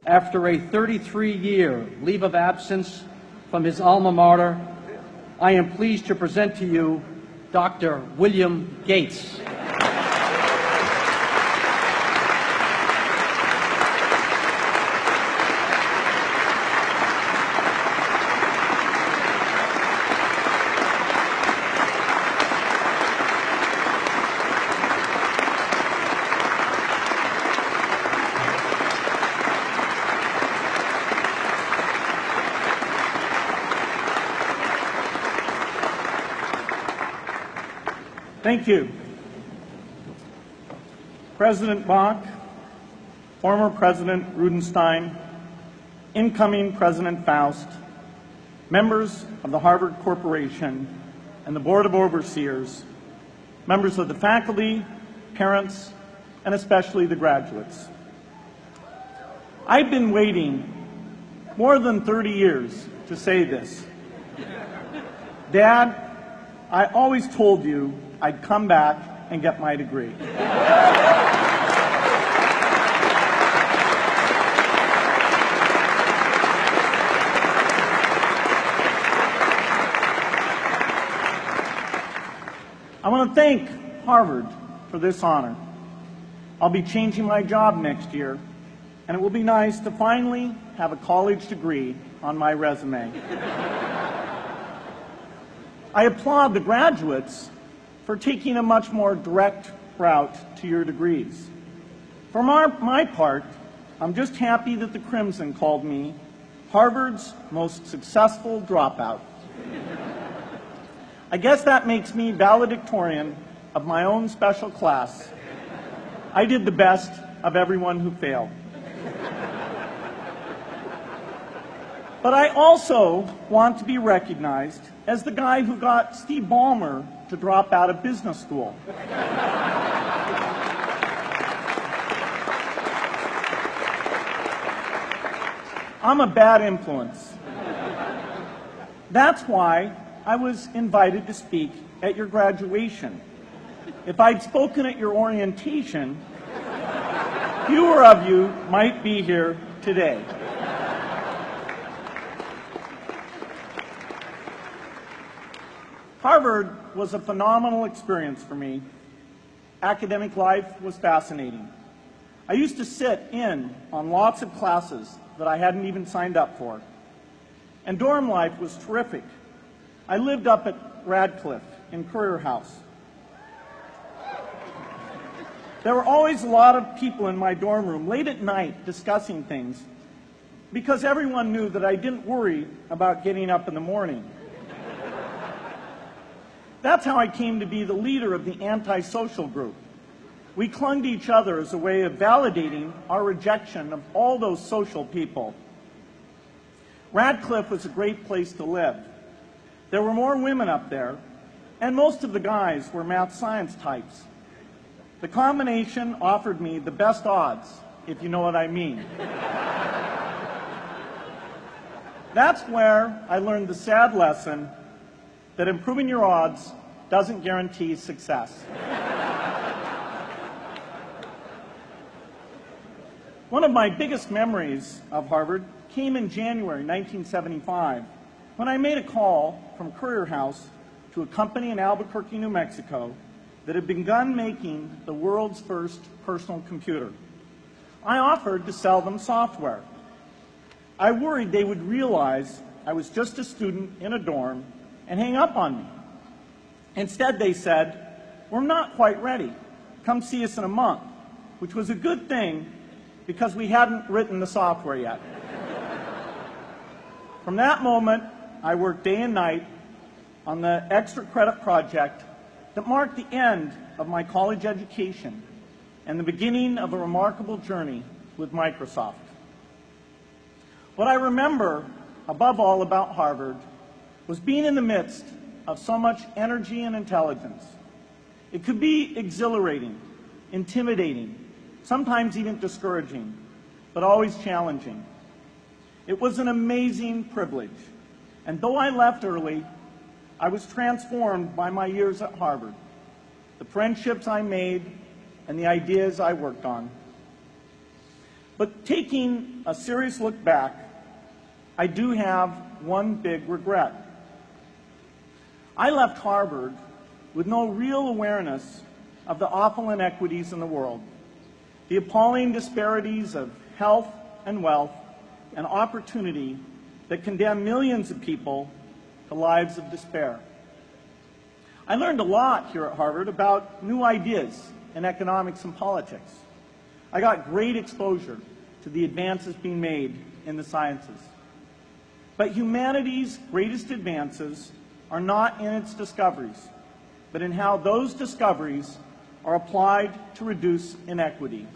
After a 33-year leave of absence from his alma mater, I am pleased to present to you Dr. William Gates. Thank you. President Bach, former President Rudenstein, incoming President Faust, members of the Harvard Corporation and the Board of Overseers, members of the faculty, parents, and especially the graduates. I've been waiting more than 30 years to say this. Dad, I always told you I'd come back and get my degree. I want to thank Harvard for this honor. I'll be changing my job next year, and it will be nice to finally have a college degree on my resume. I applaud the graduates for taking a much more direct route to your degrees. For my part, I'm just happy that the Crimson called me Harvard's most successful dropout. I guess that makes me valedictorian of my own special class. I did the best of everyone who failed. But I also want to be recognized as the guy who got Steve Ballmer to drop out of business school. I'm a bad influence. That's why I was invited to speak at your graduation. If I'd spoken at your orientation, fewer of you might be here today. Harvard was a phenomenal experience for me. Academic life was fascinating. I used to sit in on lots of classes that I hadn't even signed up for. And dorm life was terrific. I lived up at Radcliffe in Currier House. There were always a lot of people in my dorm room late at night discussing things because everyone knew that I didn't worry about getting up in the morning. That's how I came to be the leader of the antisocial group. We clung to each other as a way of validating our rejection of all those social people. Radcliffe was a great place to live. There were more women up there, and most of the guys were math science types. The combination offered me the best odds, if you know what I mean. That's where I learned the sad lesson that improving your odds doesn't guarantee success. One of my biggest memories of Harvard came in January 1975 when I made a call from Currier House to a company in Albuquerque, New Mexico that had begun making the world's first personal computer. I offered to sell them software. I worried they would realize I was just a student in a dorm and hang up on me. Instead, they said, "We're not quite ready. Come see us in a month," which was a good thing because we hadn't written the software yet. From that moment, I worked day and night on the extra credit project that marked the end of my college education and the beginning of a remarkable journey with Microsoft. What I remember above all about Harvard was being in the midst of so much energy and intelligence. It could be exhilarating, intimidating, sometimes even discouraging, but always challenging. It was an amazing privilege, and though I left early, I was transformed by my years at Harvard, the friendships I made, and the ideas I worked on. But taking a serious look back, I do have one big regret. I left Harvard with no real awareness of the awful inequities in the world, the appalling disparities of health and wealth and opportunity that condemn millions of people to lives of despair. I learned a lot here at Harvard about new ideas in economics and politics. I got great exposure to the advances being made in the sciences. But humanity's greatest advances are not in its discoveries, but in how those discoveries are applied to reduce inequity.